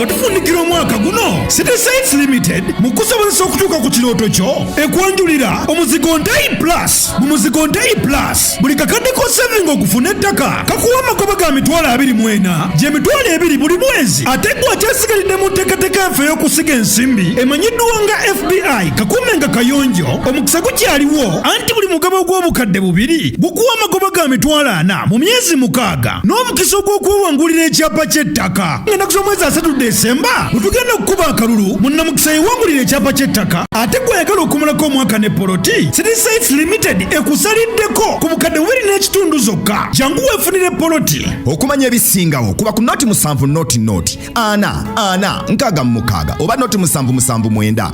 nga tufunikira omwaka guno. City Sites Limited mukusobozesa okutuuka ku kirooto kyo ekwanjulira omuzigo Ntayi Plus. Mu muzigo Ntayi Plus buli kakadde k'oseving okufuna ettaka kakuwa amagoba ga mitwalo 24 gye mitwalo 2 buli mwezi. Ate gwe akyasigalidde mu nteekateeka yaffe y'okusiga ensimbi emanyiddwa nga FBI kakuume nga kayonjo, omukisa gukyaliwo anti buli mugabo gw'obukadde 2 gukuwa amagoba ga mitwalo 4 mu myezi 6 n'omukisa ogw'okwewangulira ekyapa ky'ettaka. Ngenda ku mwezi 3 Desemba wetugenda okukuba akalulu munnamukisa yewangulira ekyapa ky'ettaka. Ate gw'ayagala okumalako omwaka ne poloti, City Sites Limited ekusaliddeko ku bukadde 2.5 zokka. Jangu weefunire poloti. Okumanya ebisingawo kuba ku noti 7 noti 4 6 oba noti 7 9 9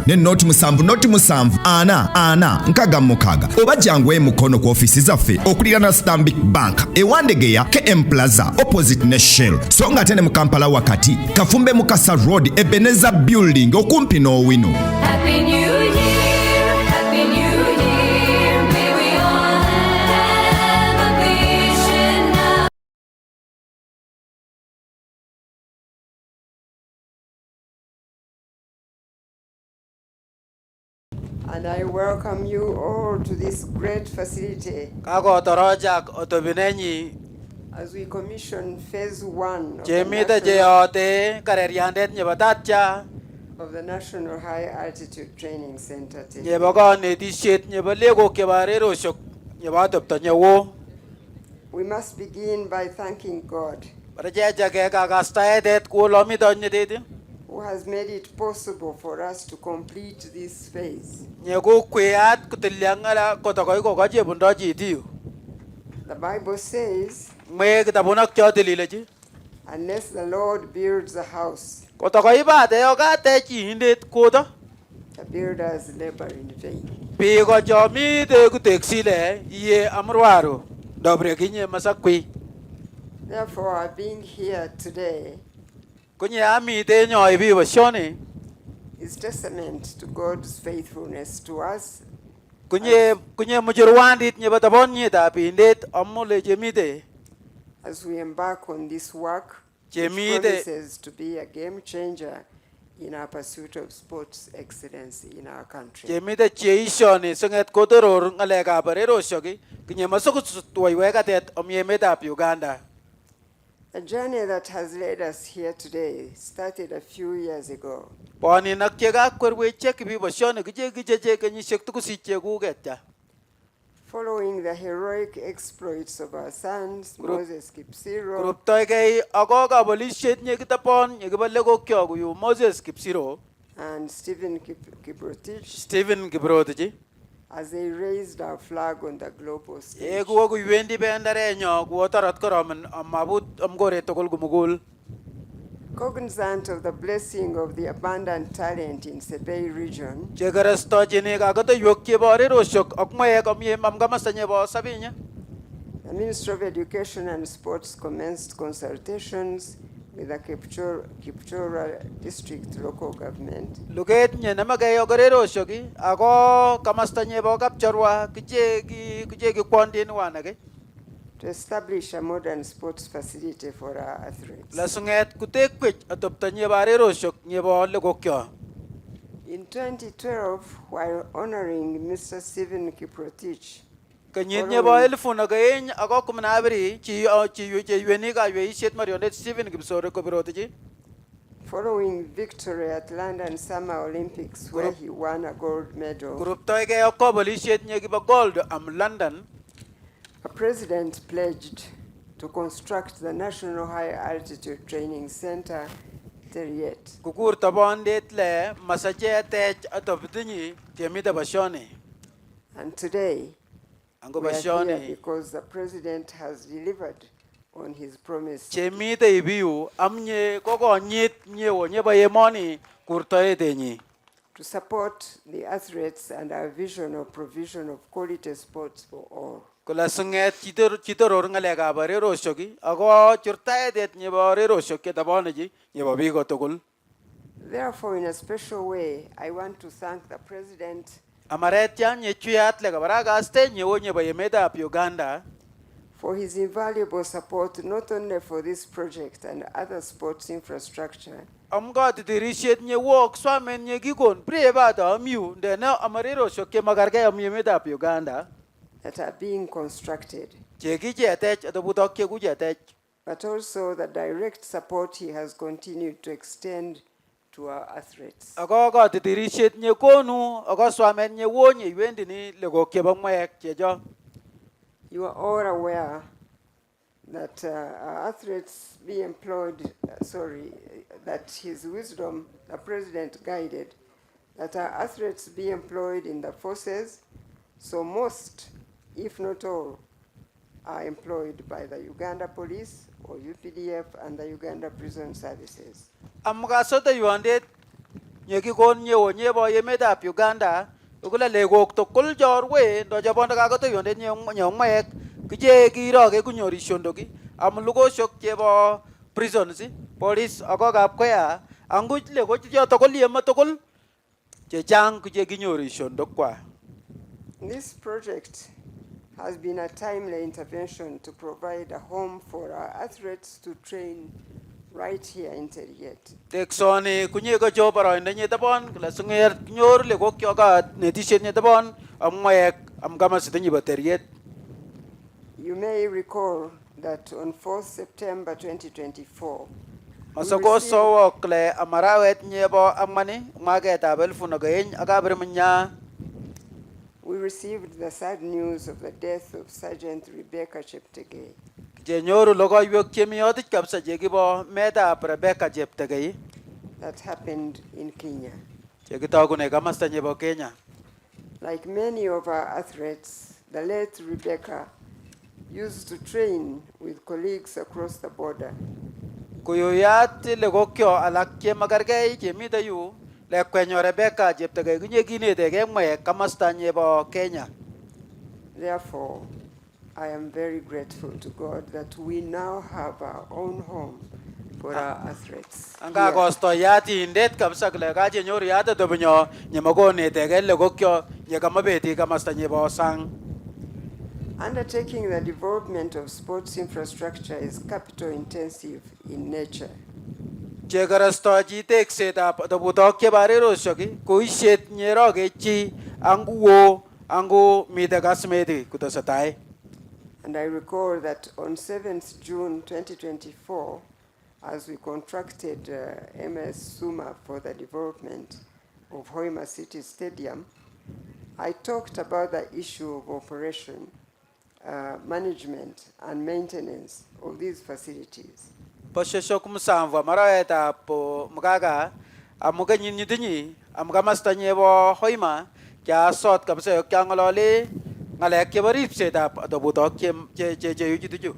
ne noti 7 noti 7 4 oba jangu emukono ku ofisi zaffe okulirana Stanbic Bank ewandegeya KM Plaza opposite ne Shell, so nga tene mu Kampala wakati Kafumbe Mukasa Road Ebeneza Building okumpi n'Owino. Happy New Year, Happy New Year, may we all have a vision now. And I welcome you all to this great facility Kakotorojak otobinenyi as we commission phase 1 chemite cheyote kareriandet nyebo tatya of the National High Altitude Training Center. nyebo kanetishet nyebo legok chebo reroshok nyebo atepto nyewo. We must begin by thanking God, Recheche kekastaetet kulomito nyeteti who has made it possible for us to complete this phase. nyeku kweyat kutiliangala kotokoi kokachebundo chitiyu. The Bible says, Mwe kitabunak chotilile unless the Lord builds a house, kotokoi bate yokatech indet kuto the builders labor in vain. biko chomite kuteksile iye amurwaru dobre kinye masakwi. Therefore, our being here today Kunye amite nyoi bi boshoni is testament to God's faithfulness to us kunye mujurwandit nyebo tabonyitab indet amule chemite as we embark on this work, which Chemite- promises to be a game changer in our pursuit of sports excellence in our country. chemite cheishoni singet kotoror ngalekab reroshok kunye masukutwaiwekatet omiemetab Uganda. A journey that has led us here today started a few years ago. Poninak chekakwerwechek bi boshoni kichekicheche kenyishek tukusich chekuketya. Following the heroic exploits of our sons, Moses Kipsiro Kuruptoigei ako kabolishet nyekitapon nyekibole kokyok kuyu Moses Kipsiro, and Stephen Kiprotich, Stephen Kiprotich, as they raised our flag on the global stage. kuwo kuiwendi bendarenyo kuwo torot koromen amabut amkoret tugul kumugul. Cognizant of the blessing of the abundant talent in Sebei region, Chekerestochini kakotoywek chebo reroshok ak mwaek omie amkamasta nyebo Sabinya. the Ministry of Education and Sports commenced consultations with the Kapchorwa district local government Luget nye namagei ak reroshok ako kamasta nyebo Kapchorwa kicheki kwondin wanake. to establish a modern sports facility for our athletes. Lasunget kutekwech atopto nyebo reroshok nyebo legokyo. In 2012, while honoring Mr. Stephen Kiprotich, Kenyit nyebo 2012 chiyweni kayweishet mariondet Stephen Kipsoro Kiprotich. following victory at London Summer Olympics where he won a gold medal, Kuruptoigei ak kabolishet nyekibo gold am London. a president pledged to construct the National High Altitude Training Center, Teryet. Kukur tabondet le masache tech atoptinyi chemite boshoni. And today, Ango we are here boshoni because the president has delivered on his promise chemite ibiu amnye kokonyit nyewo nyebo yemoni kurtoetenyi. to support the athletes and our vision of provision of quality sports for all. Kula sunget chitoror ngalekab reroshok ako churtaetet nyebo reroshok chetaboniji nyebo biko tugul. Therefore, in a special way, I want to thank the president Amaretya nyechuyat le kabarakaste nyewo nyebo emetab Uganda for his invaluable support not only for this project and other sports infrastructure, Amga titirisiet nye wok swamen nye kikon priebata amiu ndena amarero shoke magarge amiemetap Uganda that are being constructed, cheki chetech atobutok cheku chetech. but also the direct support he has continued to extend to our athletes. Ako ko titirisiet nye konu ako swamen nye wonye iwendi ni legok chebo ng'wek checho. You are all aware that our athletes be employed, that his wisdom, the president guided, that our athletes be employed in the forces, so most, if not all, are employed by the Uganda Police or UPDF and the Uganda Prison Services. Amga soto yuandet nye kikon nye wonye bo emetap Uganda ukula legok tokol jorwe ndo jabonda kagoto yuandet nye ng'wek kije kiroge kunyorishondoki amlugoshok chebo prisons police ako kapkoya anguch lego chicho tokol yema tokol chechang kije kinyorishondokwa. This project has been a timely intervention to provide a home for our athletes to train right here in Teryet. Teksoni kunye ko jo boroindo nye tabon kala sunger nyor lego kyoka netishet nye tabon amwek amkama sitinyi bo Teryet. You may recall that on 4th September 2024, Masoko sowo kle amarawet nye bo amani magetap 2000 akabirminya. we received the sad news of the death of Sergeant Rebecca Cheptegei. Jenyoru logoiwek chemiotik kabisa chekibo metap Rebecca Cheptegei That happened in Kenya. chekitokune kamasta nebo Kenya. Like many of our athletes, the late Rebecca used to train with colleagues across the border. Kuyuyat legokyo alak chemakargei chemito yu lekwenyo Rebecca Cheptegei kunye kinetege ng'wek kamasta nebo Kenya. Therefore, I am very grateful to God that we now have our own home for our athletes. Anga here. kosto yati indet kabisa kule kaje nyoru yata dobinyo nyemokonetege legokyo nyekamabeti kamasta nebo sang. Undertaking the development of sports infrastructure is capital intensive in nature. Chekarastochi teksetab tobutok chebareroshok koishet nyeroge chi anguwo angu mite kasmeti kutesetai. And I recall that on 7th June 2024, as we contracted MS Suma for the development of Hoima City Stadium, I talked about the issue of operation, management, and maintenance of these facilities. Posheshok msamva marawetap mkaga amuga nyinyidinyi amkamasta nyebo Hoima kya sot kabisa yok kya ngolole ngalek chebo ripsetab tobutok cheyuchituchu.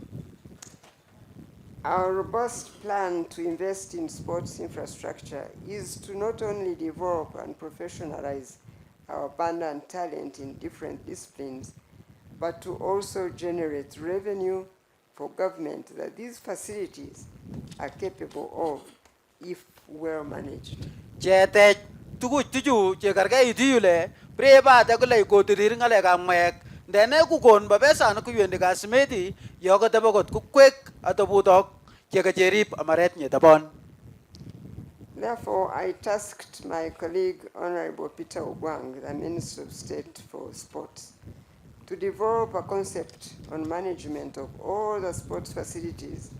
Our robust plan to invest in sports infrastructure is to not only develop and professionalize our abundant talent in different disciplines, but to also generate revenue for government that these facilities are capable of if well managed. Chetech tukuch tuchu chekargeitu yule prebate kule kotirir ngalekab ng'wek ndene kukon babesana kuywendi kasimeti yokotebokot kukwek atobutok chekacherip amaret nyetabon. Therefore, I tasked my colleague, Honorable Peter Ogwang, the Minister of State for Sports, to develop a concept on management of all the sports facilities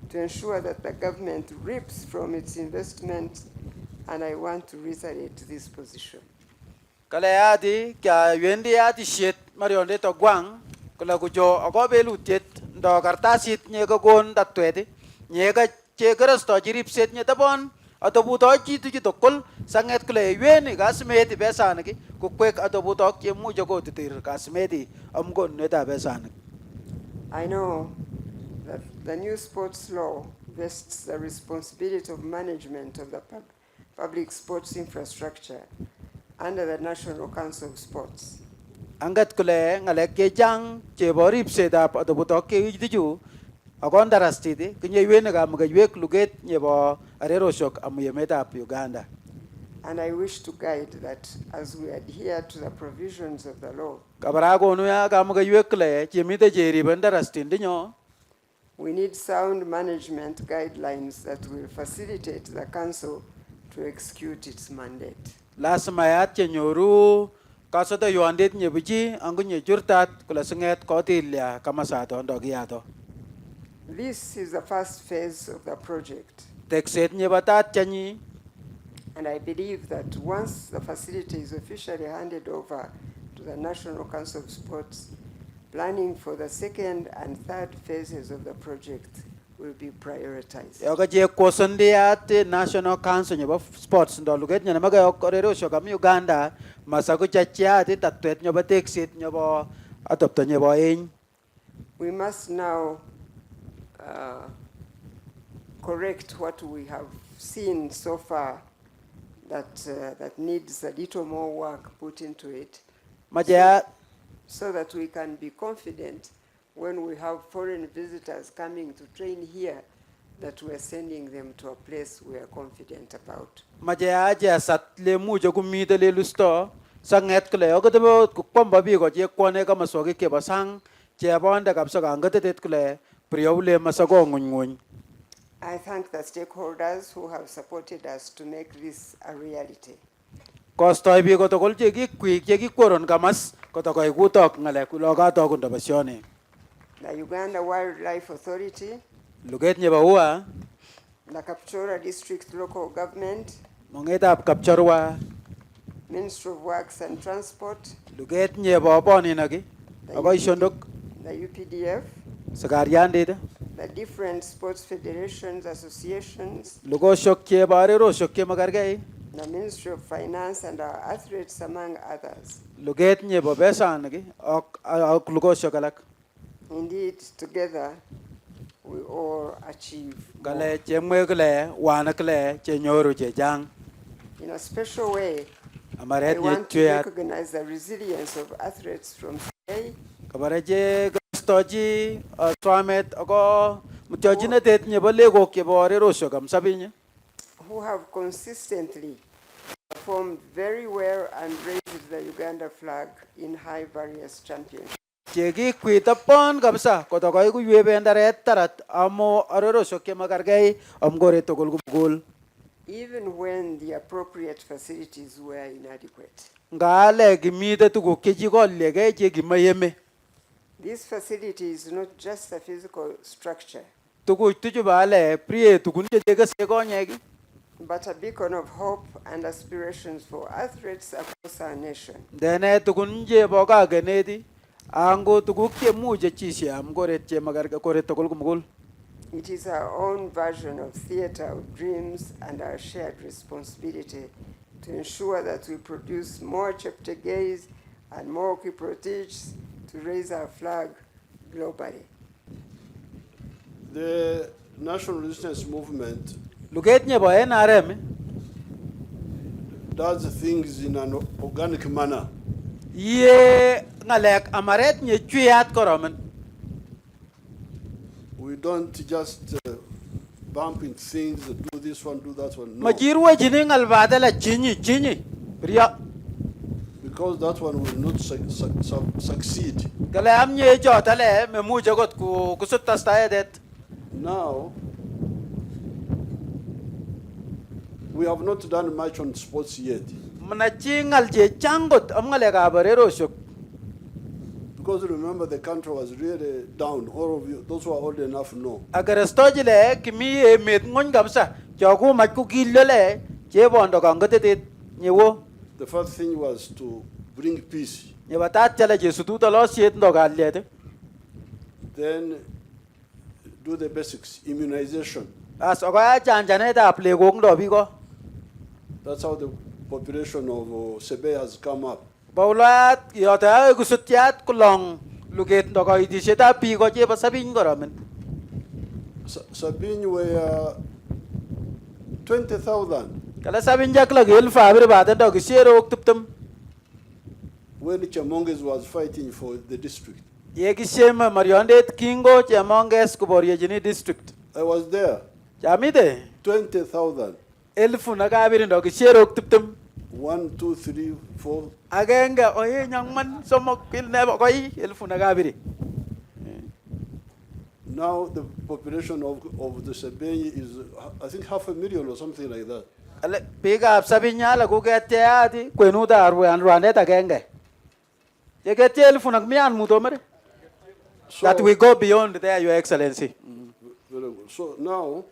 to ensure that the government reaps from its investment, and I want to reiterate this position. Kale yati kya ywendi yati shet marionde to gwang kula kujo akobelutiet ndo kartasit nyekakon tatweti nyeka chekarasto chiripset nyetabon atobutok chitu chitokol sanget kule yweni kasimeti besaniki kukwek atobutok chemuche kotitir kasimeti amkon neta besaniki. I know that the new sports law vests the responsibility of management of the public sports infrastructure under the National Council of Sports. Angat kule ngalek chechang chebo ripsetab atobutok cheyuchituchu akondarastiti kunye yweni kamukaywek luget nyebo areroshok amu emetab Uganda. And I wish to guide that as we adhere to the provisions of the law, Kabara gonu ya kamu kayuek kle chimite jeri bandarastin dinyo. we need sound management guidelines that will facilitate the council to execute its mandate. Lasma yat chenyoru kasota yuandet nyebuji angu nyejurtat kula singet kotilya kamasato ndogiyato. This is the first phase of the project, Tekset nyebatat chanyi. and I believe that once the facility is officially handed over to the National Council of Sports, planning for the second and third phases of the project will be prioritized. Yoga je kosondiat National Council nyeba sports ndo luget nyana maga okorero shokam Uganda masaku chachiat tatwet nyoba tekset nyoba atopto nyoba eny. We must now correct what we have seen so far that needs a little more work put into it, Maja so that we can be confident when we have foreign visitors coming to train here that we are sending them to a place we are confident about. maja ja satle mujo kumite le lusto sanget kle ogodo kwamba bi go je kwane kama soge ke basang je bonda kapso gangatet kle priole masago ngun. I thank the stakeholders who have supported us to make this a reality. Kostoi bi ko tokol je gi kwik je gi koron kamas ko to ko gutok ngale kuloga to kun dabasione. The Uganda Wildlife Authority, Luget nyeba huwa the Kapchorwa District Local Government, mongetap Kapchorwa Ministry of Works and Transport, luget nyeba boni nagi the ago ishondok UPDF, sagariandede the different sports federations, associations, lugo shokke bare ro shokke magargai the Ministry of Finance, and our athletes, among others. luget nyeba besan nagi ok lugo shokalak Indeed, together, we all achieve more. gale chemwe kle wana kle chenyoru chejang In a special way, I amaret want to nyetuyat recognize the resilience of athletes from today kabare je gastoji swamet ago mutyojine tet nyeba lego ke bare ro shokam sabinya who have consistently performed very well and raised the Uganda flag in high various championships. chegi kwitapon kabisa kotokoy ku yue bendaret tarat amo aroro shokke magargai amgore togol gul Even when the appropriate facilities were inadequate. ngale gimite tugu keji golle ge je gimayeme This facility is not just a physical structure, tugu tuju bale priye tugun je ge se gonyegi but a beacon of hope and aspirations for athletes across our nation. dene tugun je boga genedi ango tugu ke muje chisi amgore che magarga kore togol gul It is our own version of theater of dreams and our shared responsibility to ensure that we produce more chapter gays and more kiprotiches to raise our flag globally. The national resistance movement luget nye bo NRM does things in an organic manner. ye ngalek amaret nye chuyat koromen We don't just bump in things, do this one, do that one. No, majirwa jini ngalbadala chinyi priya because that one will not succeed. gale amnye jotale me muje got ku kusutta staedet Now, we have not done much on sports yet, mna chingal je changot amngale ga barero shok because remember the country was really down. All of you, those who are old enough know. agar stojile kimi met ngon gamsa jogu matku gillele je bondo gangotet nyewo The first thing was to bring peace, nyebatat chale je sututa lo siet ndo galle then do the basics, immunization. as oga janjane da ple gong do bigo That's how the population of Sebe has come up. baulat yota gusutiat kulong luget ndo ga idiseta pi go je basabin goromen Sabine were 20,000 kala sabin jak la gel fabir baden do gisero tuptum when Chamonges was fighting for the district. ye gisema mariondet kingo chamonges kuborie jini district I was there. jamide 20,000. Elfu na kabiri ndo kisherok tiptem. 1, 2, 3, 4. Agenge oye nyangman somok pil nebo koi elfu na kabiri. Now the population of the Sebenyi is, I think, 500,000 or something like that. Ale bigap sabinyala kuketyati kwenuta Rwandet agenge. Yeketye elfu na mian mutomere. That we go beyond there, Your Excellency. Very good. So now,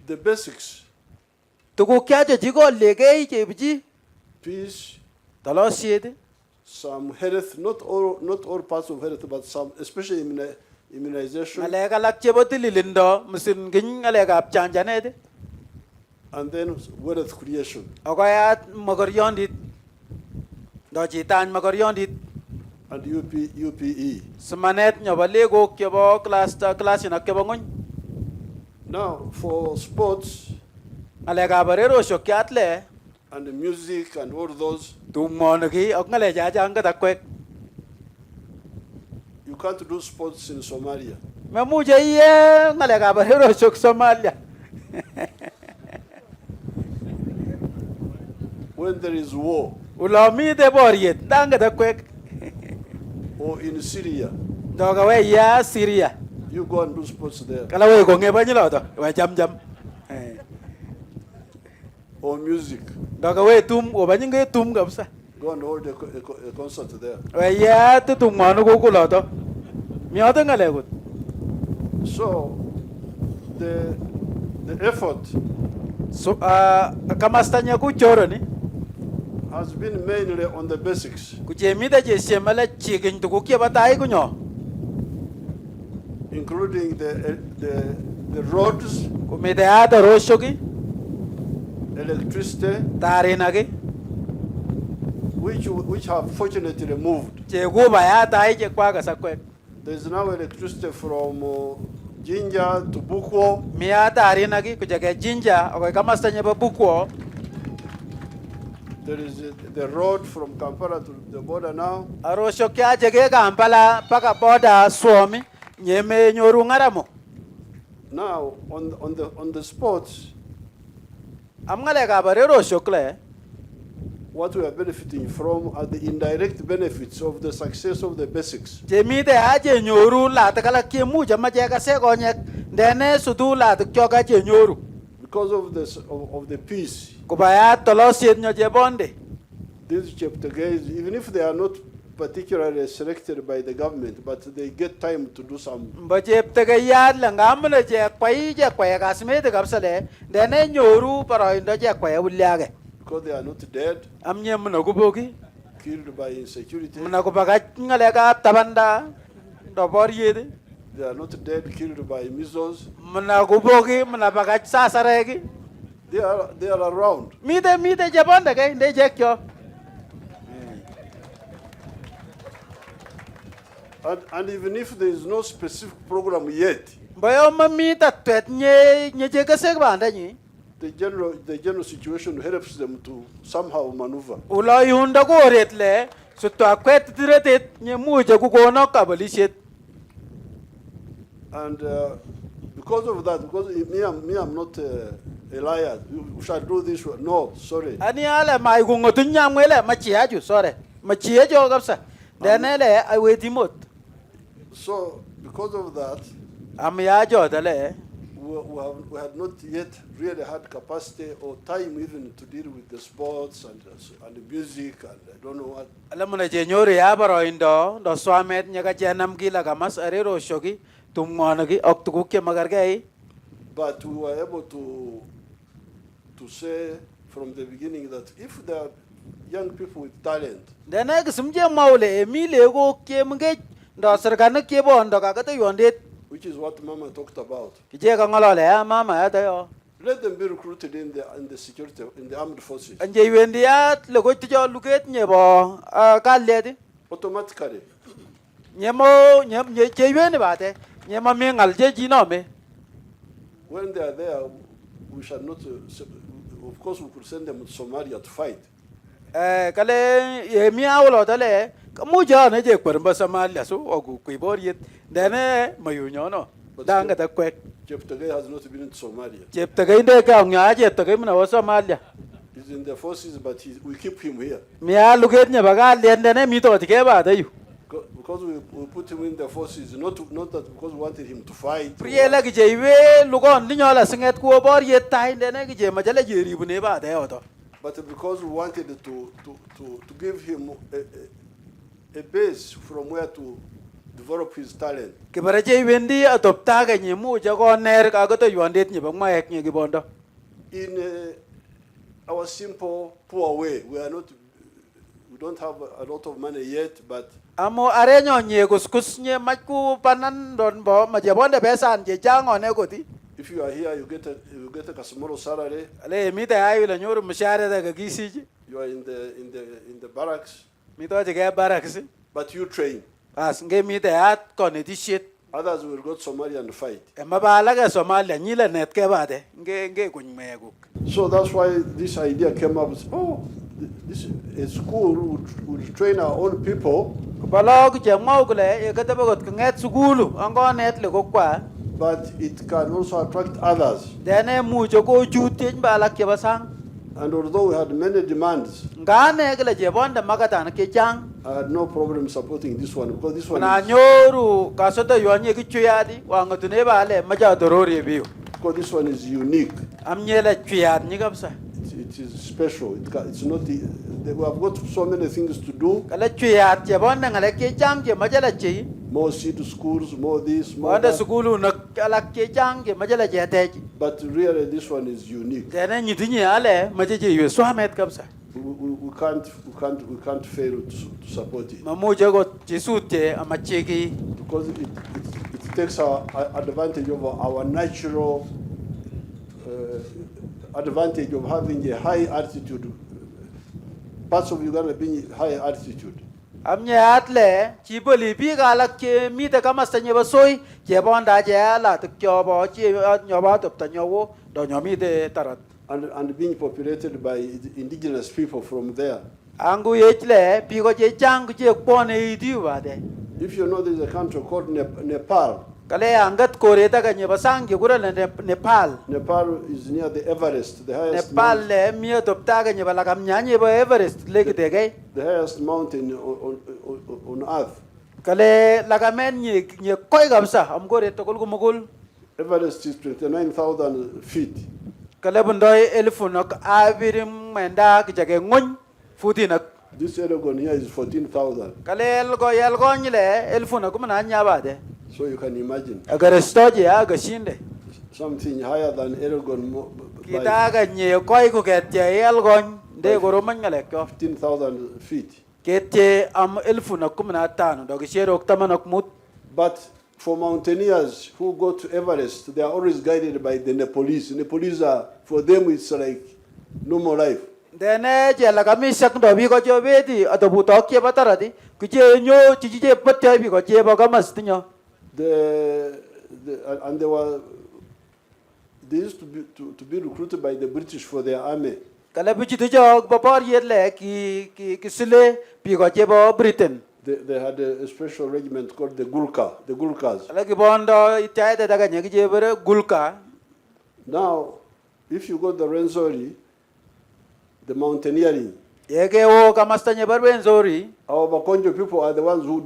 the basics, Tukuk kyache chiko legei chebiji peace, talosiet some health, not all parts of health, but some, especially immunization, ngalek alak chebo tililindo misin kin ngalekab chanjanet and then wealth creation. okoyat mokoryondit ndo chitany mokoryondit And UPE. simanet nyobo legok chebo klasin ak chebo ng'ony. Now, for sports Ngalekab borerioshek kyatle and music and all those, tumwonik ak ngalechachang katakwek you can't do sports in Somalia. memuche iye ngalekab borerioshek Somalia. When there is war, Ulo mite boriet ndang katakwek or in Syria, ndo kawe ya Syria you go and do sports there, kala we konge banyiloto we jam or music, ndo kawe tum obanyinge tum kabisa go and hold a concert there. we ya tumwanu kukuloto mioto ngalekut. So, the effort So kamasta nya kuchoroni has been mainly on the basics, kuchemita cheshemala chigin tukuk chebo tai kunyo including the roads, kumite ata roshoki electricity, tarinaki which have fortunately moved. chekuba ya tai chekwa kasakwek There is now electricity from Jinja to Bukwo, mi ya tarinaki kucheke Jinja okoi kamasta nya bo Bukwo. there is the road from Kampala to the border now. Aroshok kya cheke Kampala paka boda Suomi nyeme nyoru ngaramo. Now, on the sports, Am ngalekab borerioshek le what we are benefiting from are the indirect benefits of the success of the basics. chemite ache nyoru lat kala kemuch amache kase konyek ndene sutu lat kyoka che nyoru Because of the peace, kubayat tolosiet nyo chebonde these cheptegei, even if they are not particularly selected by the government, but they get time to do some. mbo cheptegeyat le ngamune che kwai kasimete kabisa le ndene nyoru boroindo che kwai uliage Because they are not dead, amnye mno kuboki killed by insecurity. mna kubakach ngalekab tabanda ndo boriet They are not dead, killed by measles. mna kuboki mna bakach sasareki They are around. mite chebonde ke nde chekyo And even if there is no specific program yet, mboyo mamita twet nye chekesek bandanyi the general situation helps them to somehow maneuver. ulo yundo koret le sutwa kwet tiretet nye muje kukono kabolishet And because of that, because I'm not a liar, you shall do this. No, sorry. ani ale mai kungotunya mwele machiaju sore machiejo kabisa denele aweti mot So, because of that, am yajo dale we had not yet really had capacity or time even to deal with the sports and the music and I don't know what. ale muna je nyori ya boroindo ndo swamet nyaka jenam gila kamas arero shoki tumngonogi ok tukuk che magargei But we were able to say from the beginning that if there are young people with talent, dene kisumje maule emile go kemge ndo serkana kebo ndo kakata yondet which is what Mama talked about, kije ka ngolole ya mama ya tayo let them be recruited in the security, in the armed forces. anje wendi ya logo tijo luket nyebo kallet Automatically. nyemo nye cheweni bate nyemo mingal je jinome When they are there, we shall not, of course we could send them to Somalia to fight. kale yemi awlo dale kamuja ne je kwermba Somalia so ogu kuiboriet dene mayunyo no danga ta kwek Cheptegei has not been in Somalia. Cheptegei ka ngya Cheptegei mna wa Somalia. He's in the forces, but we keep him here. Mia luget nya baga lende ne mi to tike ba da yu. Because we put him in the forces, not that because we wanted him to fight. Priela ki je we lugon ni nyola singet ko bor ye tai ne ki je majala je ribu ne ba da oto. But because we wanted to give him a base from where to develop his talent. Ki bara je wendi adopta ga ni mu je ko ner ka go to yondet ni ba ma ek ni ki bondo. In our simple, poor way, we don't have a lot of money yet, but Amo arenyo nye kuskus nye maku panan don bo ma je bonde besan je jango ne ko ti. if you are here, you get a small salary. Ale mi ta ayu la nyoro mshare da ga gisi ji. You are in the barracks, Mi to je ga baraks. but you train. As nge mi ta at ko ne ti shit. Others will go to Somalia and fight. E ma ba la ga Somalia nyila net ke ba de. Nge kun me guk. So that's why this idea came up. Oh, this a school would train our own people, Balog je mau kule e ka ta ba ko nget sukulu ango net le ko kwa. but it can also attract others. Dene mu jo ko chutin ba la ke basang. And although we had many demands, Ngane gele je bonde magata na ke jang. I had no problem supporting this one because this one Na is, nyoru ka soto yonye ki chuyadi wa ngatune ba le maja dorori biu. because this one is unique. Am nyela chuyad ni kapsa. It is special. It's not we have got so many things to do. Kala chuyad je bonde ngale ke jang je majala chi. More seed schools, more this, more Bonde that. sukulu na kala ke jang je majala je te. But really, this one is unique. Dene nyidinye ale maje je yu swamet kapsa. We can't fail to support it Mamu je go jisute amacheki. because it takes our advantage of our natural advantage of having a high altitude. Parts of Uganda being high altitude. Amnya atle chi boli bi gala ke mi ta kamastanye basoi je bonda je la to kyo bo chi nyoba to tanyowo do nyomi de tarat. And being populated by indigenous people from there. Angu yechle pi go je jang je pone idi wa de. If you know there's a country called Nepal. Kale angat kore ta ganye basang ge gura Nepal. Nepal is near the Everest, the highest Nepal le mi adopta ganye bala kam nyanye ba Everest le ge de the highest mountain on earth. Kale lagamen nye koi gamsa am gore to kul gumugul. Everest is 29,000 feet. Kale bundoy elfunok avirim menda ge jage ngun futinak. This Aragon here is 14,000. Kale el go nyile elfunok mana nya ba de. So you can imagine Agar stoje aga shinde. something higher than Aragon Kita by ga nye koi ko get je el gon de goro mangale ko. 15,000 feet. Kete am elfunok mana tanu do ge shero tamanok mut. But for mountaineers who go to Everest, they are always guided by the Nepalese. Nepalese are, for them, it's like normal life. Dene je la kami sak do bi ko jo beti atobu to ke batarati. Kuje nyo je patya bi ko je ba kamas tinyo. And they used to be recruited by the British for their army. Kala bi tu jo bapar yele ki sile bi ko je ba Britain. They had a special regiment called the Gulkas. Kala ki bondo itai da daga nye je bere gulka. Now, if you go to the Renzori, the mountaineering, Yeke o kamastanye barben zori. our Bakonjo people are the ones who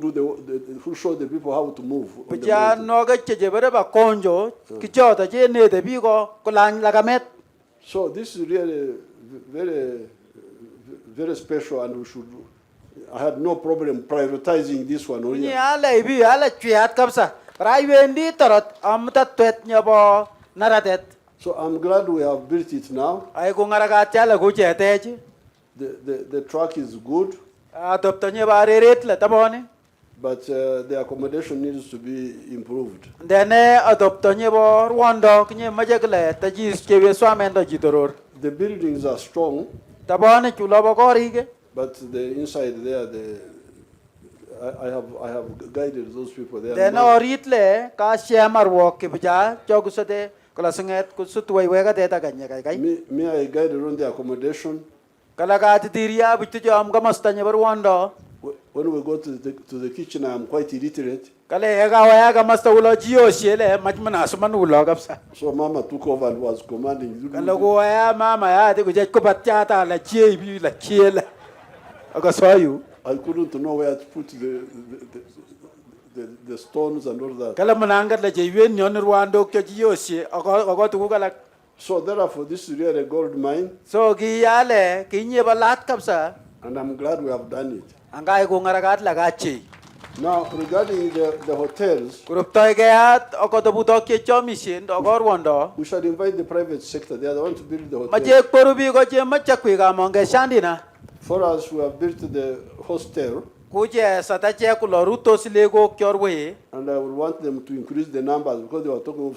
who show the people how to move. On the Pija mountain. no ga je bere ba konjo ki chota je ne de bi ko lan lagamet. So this is really very special, and I had no problem prioritizing this one. Ni Here. ala bi ala chiat kapsa. Rai wendi tarot am ta twet nya bo naratet. So I'm glad we have built it now. Ai ko ngaraga chala go je te. The track is good, Adoptanye ba reret la tabone. but the accommodation needs to be improved. Dene adoptanye bo Rwanda kinye majakle tajis kewe swamendo jitoror. The buildings are strong, Tabone chula bo korige. but the inside there, I have guided those people there. Dene oritle ka shamar walk ke bija jogusate kala sanget kusutwai wega deta ganya kai kai. Me, I guided on the accommodation. Kala ka titiria bitu jo am gamastanye bo Rwanda. when we go to the kitchen, I'm quite illiterate. Kale ega waya ka masta ulo jio shele majmana suman ulo kapsa. So Mama took over and was commanding. Kale go waya mama ya te kuje ko batata la chie bi la chiela. Aga sayu. I couldn't know where to put the stones and all that. Kala mananga la je yen nyon rwando ke jio she aga tu kala. So therefore, this is really a gold mine, So gi yale ki nye balat kapsa. and I'm glad we have done it. Angai ko ngaragat la gachi. Now, regarding the hotels, Kurup toy gayat ako to buto ke chomishin do gor wondo. we shall invite the private sector. They are the ones to build the hotel. Majek porubi ko je machakwi ga monge shandina. For us, we have built the hostel, Kuje sata che kulo ruto silego kyorwe. and I would want them to increase the numbers because they were talking of